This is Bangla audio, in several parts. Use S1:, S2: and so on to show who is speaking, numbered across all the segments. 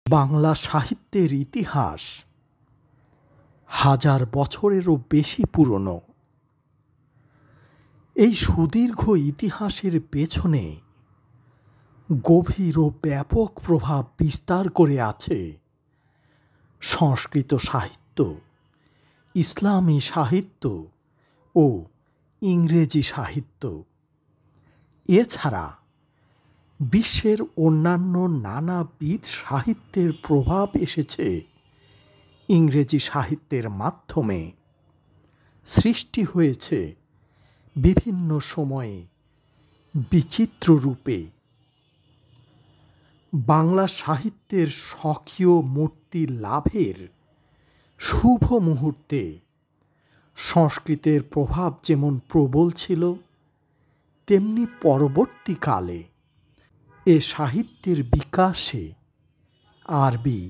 S1: বাংলা সাহিত্যের ইতিহাস হাজার বছরেরও বেশি পুরনো। এই সুদীর্ঘ ইতিহাসের পেছনে গভীর ও ব্যাপক প্রভাব বিস্তার করে আছে সংস্কৃত সাহিত্য, ইসলামী সাহিত্য ও ইংরেজি সাহিত্য। এছাড়া বিশ্বের অন্যান্য নানাবিধ সাহিত্যের প্রভাব এসেছে ইংরেজি সাহিত্যের মাধ্যমে। সৃষ্টি হয়েছে বিভিন্ন সময়ে বিচিত্র রূপে। বাংলা সাহিত্যের স্বকীয় মূর্তি লাভের শুভ মুহূর্তে সংস্কৃতের প্রভাব যেমন প্রবল ছিল, তেমনি পরবর্তীকালে এ সাহিত্যের বিকাশে আরবি,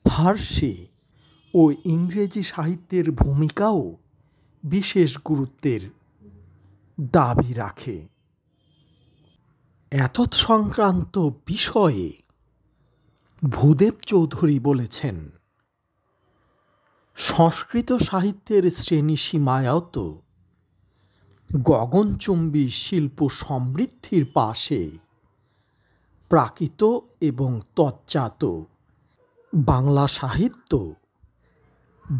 S1: ফার্সি ও ইংরেজি সাহিত্যের ভূমিকাও বিশেষ গুরুত্বের দাবি রাখে। এতৎ সংক্রান্ত বিষয়ে ভূদেব চৌধুরী বলেছেন, সংস্কৃত সাহিত্যের শ্রেণীসীমায়ও তো গগনচুম্বী শিল্প সমৃদ্ধির পাশে প্রাকৃত এবং তজ্জাত বাংলা সাহিত্য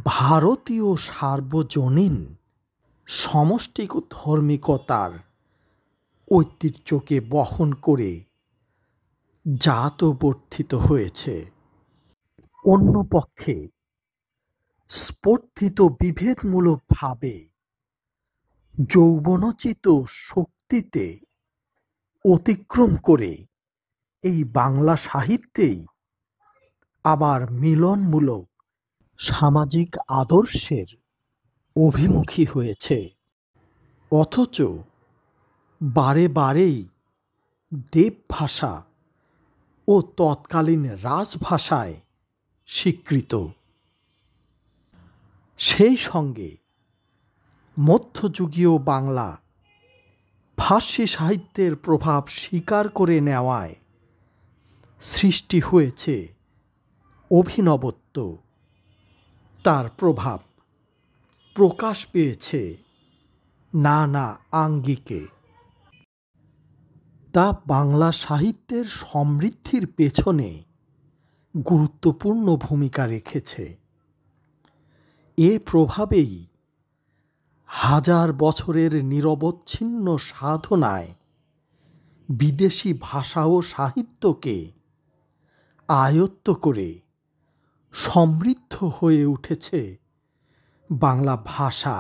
S1: ভারতীয় সার্বজনীন সমষ্টিক ধর্মিকতার ঐতিহ্যকে বহন করে জাতবর্ধিত হয়েছে। অন্যপক্ষে স্পর্ধিত বিভেদমূলকভাবে যৌবনোচিত শক্তিতে অতিক্রম করে এই বাংলা সাহিত্যেই আবার মিলনমূলক সামাজিক আদর্শের অভিমুখী হয়েছে, অথচ বারে বারেই দেবভাষা ও তৎকালীন রাজভাষায় স্বীকৃত। সেই সঙ্গে মধ্যযুগীয় বাংলা ফার্সি সাহিত্যের প্রভাব স্বীকার করে নেওয়ায় সৃষ্টি হয়েছে অভিনবত্ব। তার প্রভাব প্রকাশ পেয়েছে নানা আঙ্গিকে। তা বাংলা সাহিত্যের সমৃদ্ধির পেছনে গুরুত্বপূর্ণ ভূমিকা রেখেছে। এ প্রভাবেই হাজার বছরের নিরবচ্ছিন্ন সাধনায় বিদেশি ভাষা ও সাহিত্যকে আয়ত্ত করে সমৃদ্ধ হয়ে উঠেছে বাংলা ভাষা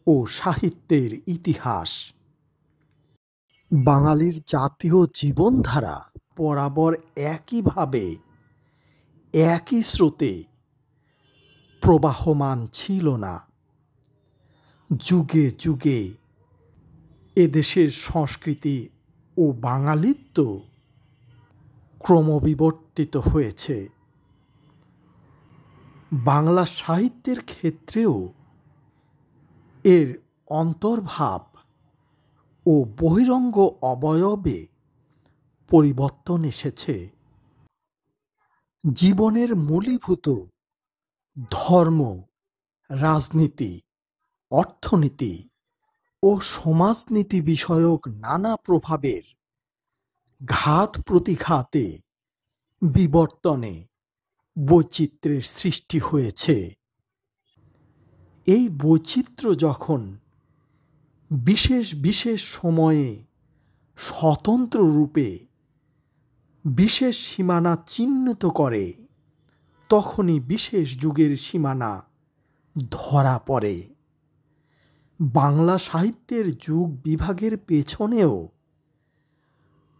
S1: ও সাহিত্যের ইতিহাস। বাঙালির জাতীয় জীবনধারা বরাবর একইভাবে একই স্রোতে প্রবাহমান ছিল না। যুগে যুগে এদেশের সংস্কৃতি ও বাঙালিত্ব ক্রমবিবর্তিত হয়েছে। বাংলা সাহিত্যের ক্ষেত্রেও এর অন্তর্ভাব ও বহিরঙ্গ অবয়বে পরিবর্তন এসেছে। জীবনের মূলীভূত ধর্ম, রাজনীতি, অর্থনীতি ও সমাজনীতি বিষয়ক নানা প্রভাবের ঘাত প্রতিঘাতে বিবর্তনে বৈচিত্র্যের সৃষ্টি হয়েছে। এই বৈচিত্র্য যখন বিশেষ বিশেষ সময়ে স্বতন্ত্র রূপে বিশেষ সীমানা চিহ্নিত করে, তখনই বিশেষ যুগের সীমানা ধরা পড়ে। বাংলা সাহিত্যের যুগ বিভাগের পেছনেও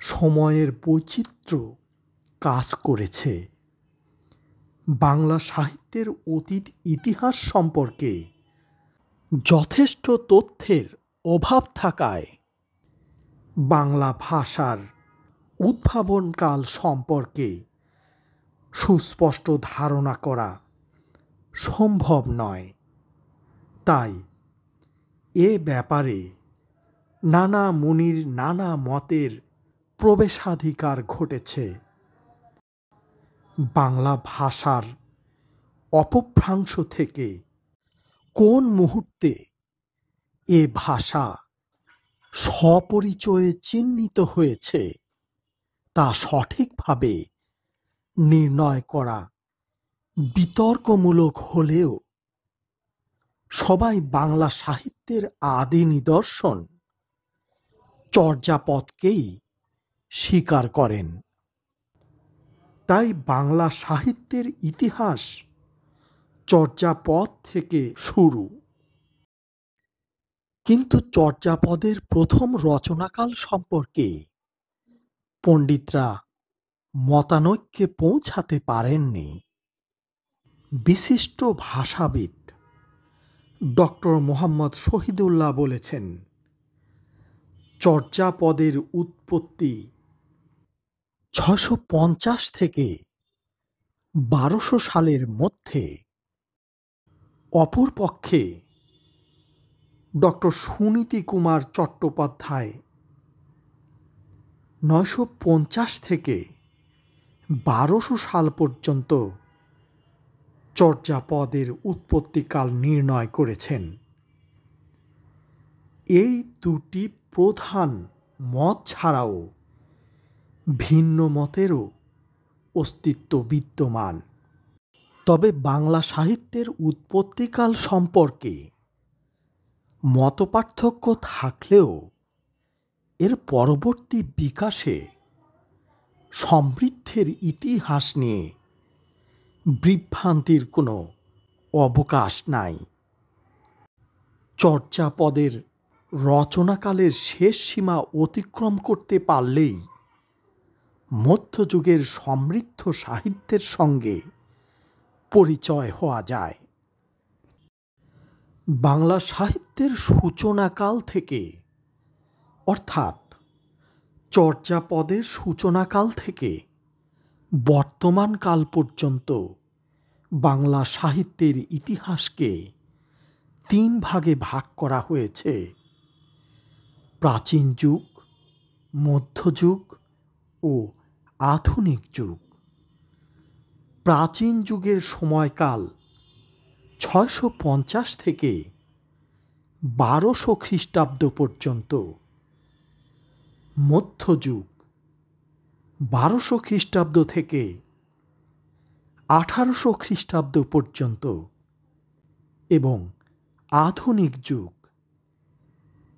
S1: সময়ের বৈচিত্র্য কাজ করেছে। বাংলা সাহিত্যের অতীত ইতিহাস সম্পর্কে যথেষ্ট তথ্যের অভাব থাকায় বাংলা ভাষার উদ্ভাবনকাল সম্পর্কে সুস্পষ্ট ধারণা করা সম্ভব নয়। তাই এ ব্যাপারে নানা মুনির নানা মতের প্রবেশাধিকার ঘটেছে। বাংলা ভাষার অপভ্রংশ থেকে কোন মুহূর্তে এ ভাষা স্বপরিচয়ে চিহ্নিত হয়েছে তা সঠিকভাবে নির্ণয় করা বিতর্কমূলক হলেও সবাই বাংলা সাহিত্যের আদি নিদর্শন চর্যাপদকেই স্বীকার করেন। তাই বাংলা সাহিত্যের ইতিহাস চর্যাপদ থেকে শুরু। কিন্তু চর্যাপদের প্রথম রচনাকাল সম্পর্কে পণ্ডিতরা মতানৈক্যে পৌঁছাতে পারেননি। বিশিষ্ট ভাষাবিদ ডক্টর মোহাম্মদ শহীদুল্লাহ বলেছেন, চর্যাপদের উৎপত্তি ৬৫০ থেকে ১২০০ সালের মধ্যে। অপরপক্ষে ডক্টর সুনীতি কুমার চট্টোপাধ্যায় ৯৫০ থেকে ১২০০ সাল পর্যন্ত চর্যাপদের উৎপত্তিকাল নির্ণয় করেছেন। এই দুটি প্রধান মত ছাড়াও ভিন্ন মতেরও অস্তিত্ব বিদ্যমান। তবে বাংলা সাহিত্যের উৎপত্তিকাল সম্পর্কে মতপার্থক্য থাকলেও এর পরবর্তী বিকাশে সমৃদ্ধের ইতিহাস নিয়ে বিভ্রান্তির কোনো অবকাশ নাই। চর্যাপদের রচনাকালের শেষ সীমা অতিক্রম করতে পারলেই মধ্যযুগের সমৃদ্ধ সাহিত্যের সঙ্গে পরিচয় হওয়া যায়। বাংলা সাহিত্যের সূচনাকাল থেকে, অর্থাৎ চর্যাপদের সূচনাকাল থেকে বর্তমান কাল পর্যন্ত বাংলা সাহিত্যের ইতিহাসকে ৩ ভাগে ভাগ করা হয়েছে: প্রাচীন যুগ, মধ্যযুগ ও আধুনিক যুগ। প্রাচীন যুগের সময়কাল ৬৫০ থেকে ১২০০ খ্রিস্টাব্দ পর্যন্ত, মধ্যযুগ ১২০০ খ্রিস্টাব্দ থেকে ১৮০০ খ্রিস্টাব্দ পর্যন্ত এবং আধুনিক যুগ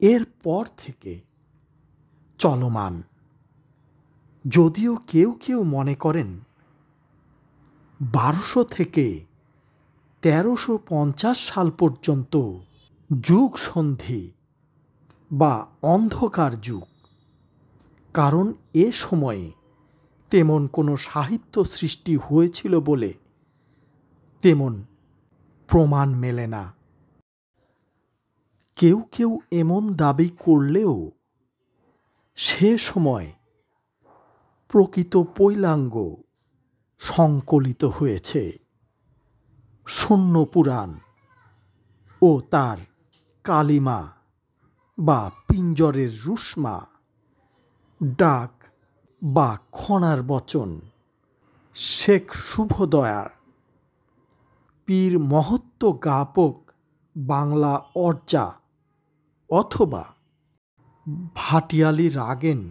S1: এর পর থেকে চলমান। যদিও কেউ কেউ মনে করেন ১২০০ থেকে ১৩৫০ সাল পর্যন্ত যুগ সন্ধি বা অন্ধকার যুগ, কারণ এ সময়ে তেমন কোনো সাহিত্য সৃষ্টি হয়েছিল বলে তেমন প্রমাণ মেলে না। কেউ কেউ এমন দাবি করলেও সে সময় প্রকৃত পৈলাঙ্গ সংকলিত হয়েছে শূন্য পুরাণ ও তার কালিমা বা পিঞ্জরের রুশমা, ডাক বা খনার বচন, শেখ শুভদয়ার পীর মহত্ব জ্ঞাপক বাংলা অর্জা অথবা ভাটিয়ালি রাগেন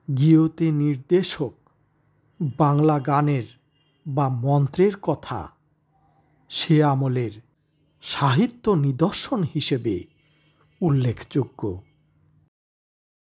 S1: গীয়তে নির্দেশক বাংলা গানের বা মন্ত্রের কথা সে আমলের সাহিত্য নিদর্শন হিসেবে উল্লেখযোগ্য।